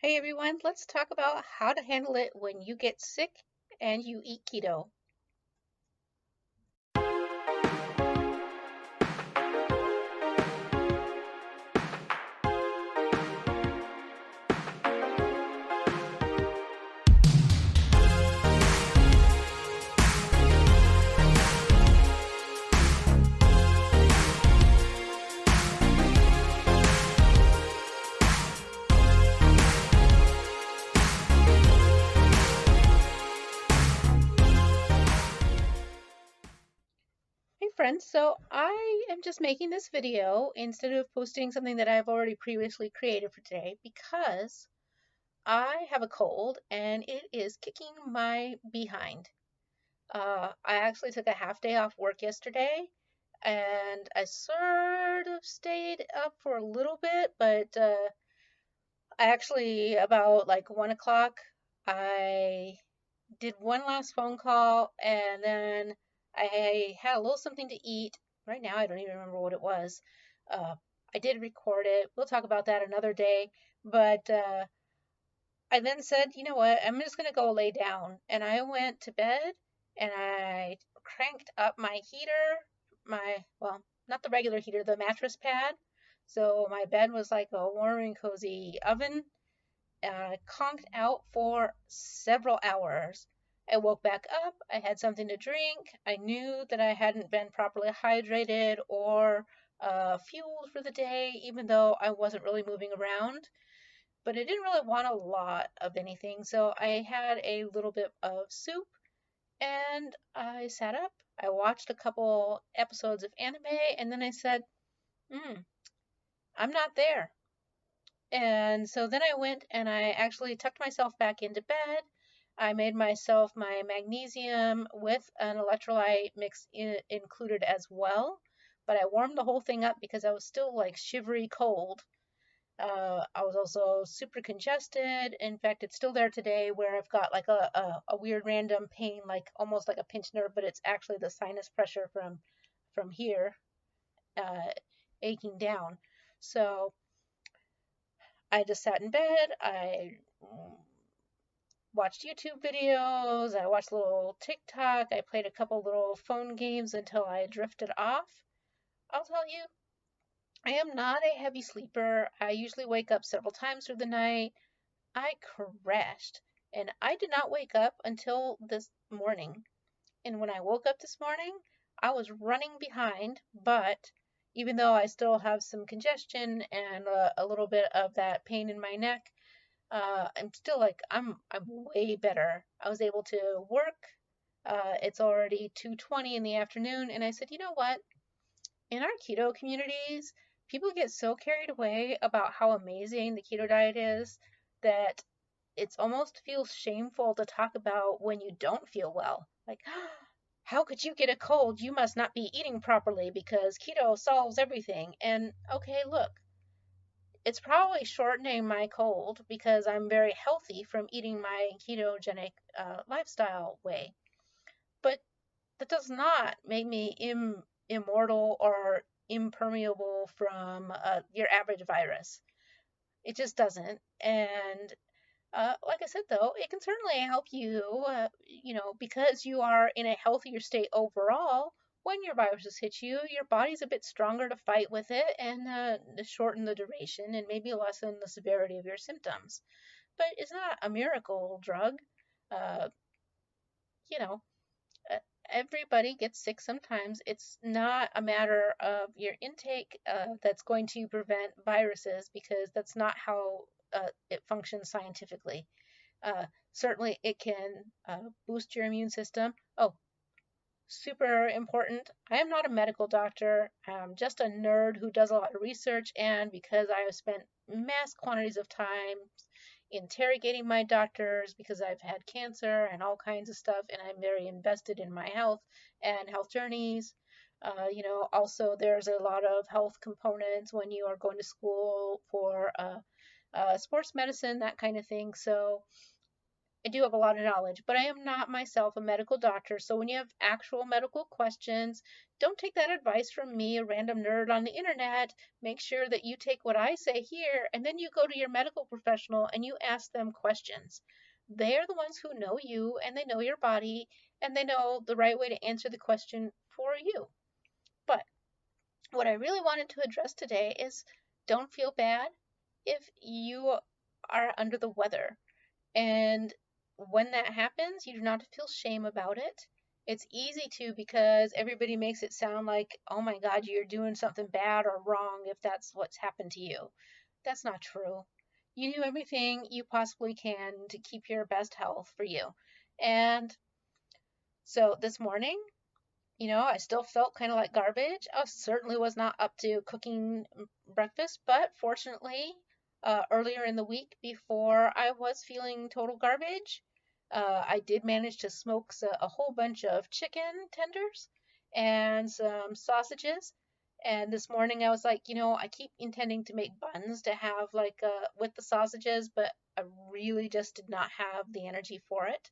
Hey everyone, let's talk about how to handle it when you get sick and you eat keto. Hey friends, so I am just making this video instead of posting something that I've already previously created for today because I have a cold and it is kicking my behind. I actually took a half day off work yesterday and I sort of stayed up for a little bit, but I actually, about like 1 o'clock, I did one last phone call and then I had a little something to eat. Right now, I don't even remember what it was. Uh, I did record it. We'll talk about that another day. But I then said, you know what? I'm just going to go lay down. And I went to bed and I cranked up my heater, well, not the regular heater, the mattress pad. So my bed was like a warm and cozy oven. I conked out for several hours. I woke back up. I had something to drink. I knew that I hadn't been properly hydrated or fueled for the day, even though I wasn't really moving around. But I didn't really want a lot of anything, so I had a little bit of soup and I sat up. I watched a couple episodes of anime and then I said, hmm, I'm not there. And so then I went and I actually tucked myself back into bed. I made myself my magnesium with an electrolyte mix included as well. But I warmed the whole thing up because I was still like shivery cold. I was also super congested. In fact, it's still there today where I've got like a weird random pain, like almost like a pinched nerve, but it's actually the sinus pressure from here uh, aching down. So I just sat in bed. I watched YouTube videos. I watched a little TikTok. I played a couple little phone games until I drifted off. I'll tell you, I am not a heavy sleeper. I usually wake up several times through the night. I crashed and I did not wake up until this morning. And when I woke up this morning, I was running behind, but even though I still have some congestion and a little bit of that pain in my neck, I'm still like I'm way better. I was able to work. It's already 2:20 in the afternoon, and I said, you know what? In our keto communities, people get so carried away about how amazing the keto diet is that it's almost feels shameful to talk about when you don't feel well. Like, how could you get a cold? You must not be eating properly because keto solves everything. And okay, look, it's probably shortening my cold because I'm very healthy from eating my ketogenic lifestyle way. But that does not make me immortal or impermeable from your average virus. It just doesn't. And like I said, though, it can certainly help you, because you are in a healthier state overall. When your viruses hit you, your body's a bit stronger to fight with it and to shorten the duration and maybe lessen the severity of your symptoms. But it's not a miracle drug. Uh, you know, uh, Everybody gets sick sometimes. It's not a matter of your intake that's going to prevent viruses because that's not how it functions scientifically. Certainly, it can boost your immune system. Oh, super important. I am not a medical doctor. I'm just a nerd who does a lot of research, and because I have spent mass quantities of time interrogating my doctors because I've had cancer and all kinds of stuff, and I'm very invested in my health and health journeys. Also, there's a lot of health components when you are going to school for sports medicine, that kind of thing. So, I do have a lot of knowledge, but I am not myself a medical doctor. So when you have actual medical questions, don't take that advice from me, a random nerd on the internet. Make sure that you take what I say here and then you go to your medical professional and you ask them questions. They're the ones who know you and they know your body and they know the right way to answer the question for you. But what I really wanted to address today is don't feel bad if you are under the weather. And when that happens, you do not feel shame about it. It's easy to because everybody makes it sound like, oh my God, you're doing something bad or wrong if that's what's happened to you. That's not true. You do everything you possibly can to keep your best health for you. And so this morning, I still felt kind of like garbage. I certainly was not up to cooking breakfast, but fortunately, earlier in the week before I was feeling total garbage, I did manage to smoke a whole bunch of chicken tenders and some sausages. And this morning I was like, I keep intending to make buns to have like with the sausages, but I really just did not have the energy for it.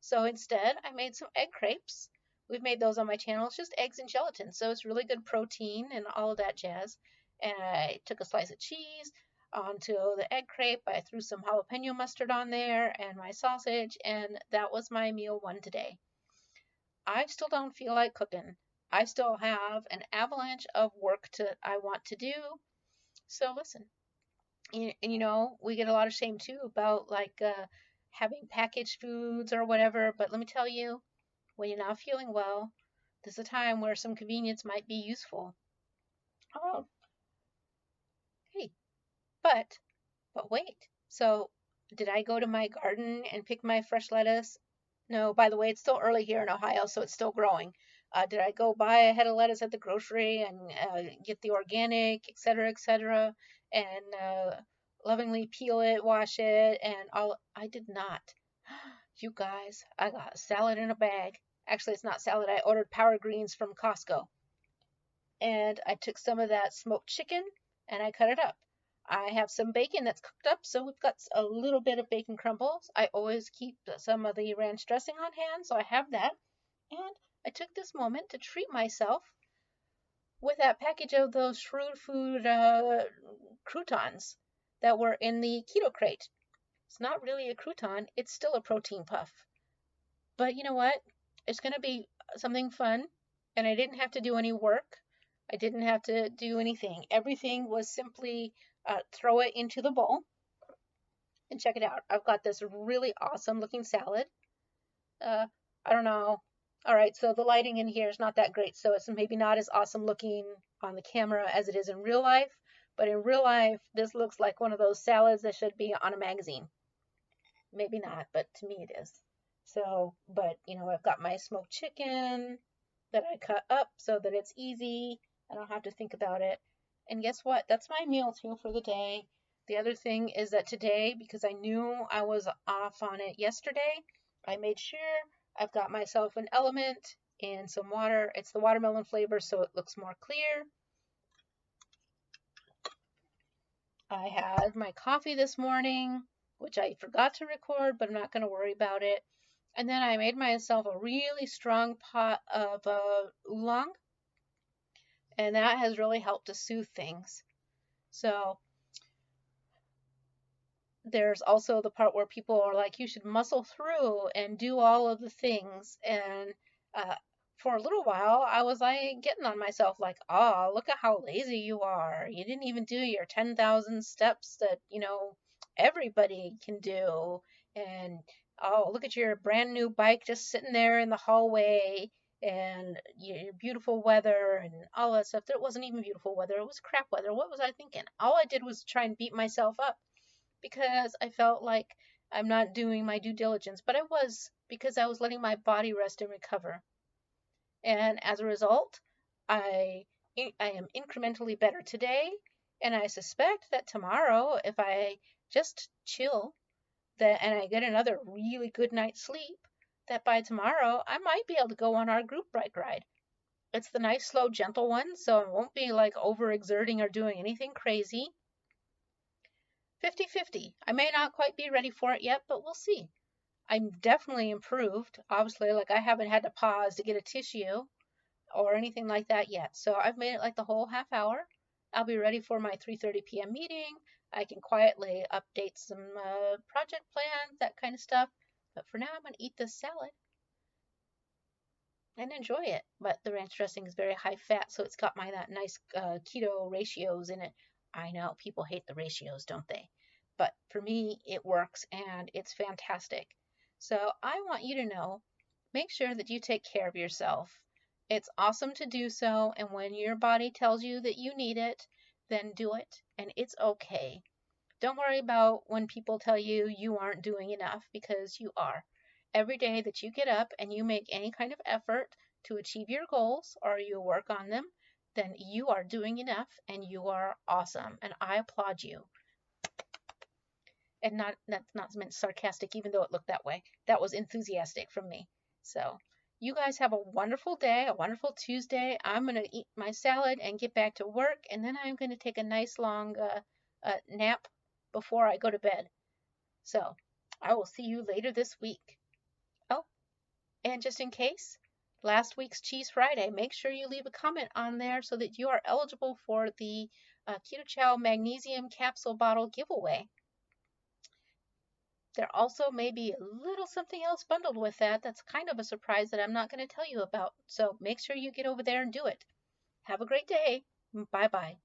So instead, I made some egg crepes. We've made those on my channel. It's just eggs and gelatin, so it's really good protein and all of that jazz. And I took a slice of cheese onto the egg crepe. I threw some jalapeno mustard on there and my sausage, and that was my meal one today. I still don't feel like cooking. I still have an avalanche of work I want to do. So listen, and we get a lot of shame too about like having packaged foods or whatever. But let me tell you, when you're not feeling well, this is a time where some convenience might be useful. Oh, hey, but wait. So, did I go to my garden and pick my fresh lettuce? No, by the way, it's still early here in Ohio, so it's still growing. Did I go buy a head of lettuce at the grocery and get the organic, et cetera, and lovingly peel it, wash it, and all? I did not. You guys, I got salad in a bag. Actually, it's not salad. I ordered Power Greens from Costco. And I took some of that smoked chicken and I cut it up. I have some bacon that's cooked up, so we've got a little bit of bacon crumbles. I always keep some of the ranch dressing on hand, so I have that. And I took this moment to treat myself with that package of those Shrewd Food croutons that were in the keto crate. It's not really a crouton, it's still a protein puff. But you know what? It's going to be something fun, and I didn't have to do any work. I didn't have to do anything. Everything was simply throw it into the bowl and check it out. I've got this really awesome looking salad. I don't know. All right, so the lighting in here is not that great, so it's maybe not as awesome looking on the camera as it is in real life. But in real life, this looks like one of those salads that should be on a magazine. Maybe not, but to me it is. So, but I've got my smoked chicken that I cut up so that it's easy. I don't have to think about it. And guess what? That's my meal too for the day. The other thing is that today, because I knew I was off on it yesterday, I made sure I've got myself an Element and some water. It's the watermelon flavor, so it looks more clear. I had my coffee this morning, which I forgot to record, but I'm not going to worry about it. And then I made myself a really strong pot of oolong, and that has really helped to soothe things. So there's also the part where people are like, you should muscle through and do all of the things. And for a little while, I was like getting on myself, like, oh, look at how lazy you are. You didn't even do your 10,000 steps that, everybody can do. And oh, look at your brand new bike just sitting there in the hallway and your beautiful weather and all that stuff. There wasn't even beautiful weather. It was crap weather. What was I thinking? All I did was try and beat myself up because I felt like I'm not doing my due diligence, but I was because I was letting my body rest and recover. And as a result, I am incrementally better today, and I suspect that tomorrow, if I just chill and I get another really good night's sleep, that by tomorrow I might be able to go on our group bike ride. It's the nice, slow, gentle one, so I won't be like overexerting or doing anything crazy. 50-50. I may not quite be ready for it yet, but we'll see. I'm definitely improved. Obviously, like I haven't had to pause to get a tissue or anything like that yet. So I've made it like the whole half hour. I'll be ready for my 3:30 p.m. meeting. I can quietly update some project plans, that kind of stuff. But for now, I'm going to eat this salad and enjoy it. But the ranch dressing is very high fat, so it's got my that nice keto ratios in it. I know people hate the ratios, don't they? But for me, it works and it's fantastic. So I want you to know, make sure that you take care of yourself. It's awesome to do so, and when your body tells you that you need it, then do it, and it's okay. Don't worry about when people tell you you aren't doing enough, because you are. Every day that you get up and you make any kind of effort to achieve your goals or you work on them, then you are doing enough and you are awesome. And I applaud you. And not that's not meant sarcastic, even though it looked that way. That was enthusiastic from me. So you guys have a wonderful day, a wonderful Tuesday. I'm gonna eat my salad and get back to work, and then I'm gonna take a nice long nap before I go to bed. So I will see you later this week. Oh, and just in case, last week's Cheese Friday, make sure you leave a comment on there so that you are eligible for the KetOH-IO Magnesium Capsule Bottle giveaway. There also may be a little something else bundled with that that's kind of a surprise that I'm not going to tell you about. So make sure you get over there and do it. Have a great day. Bye bye.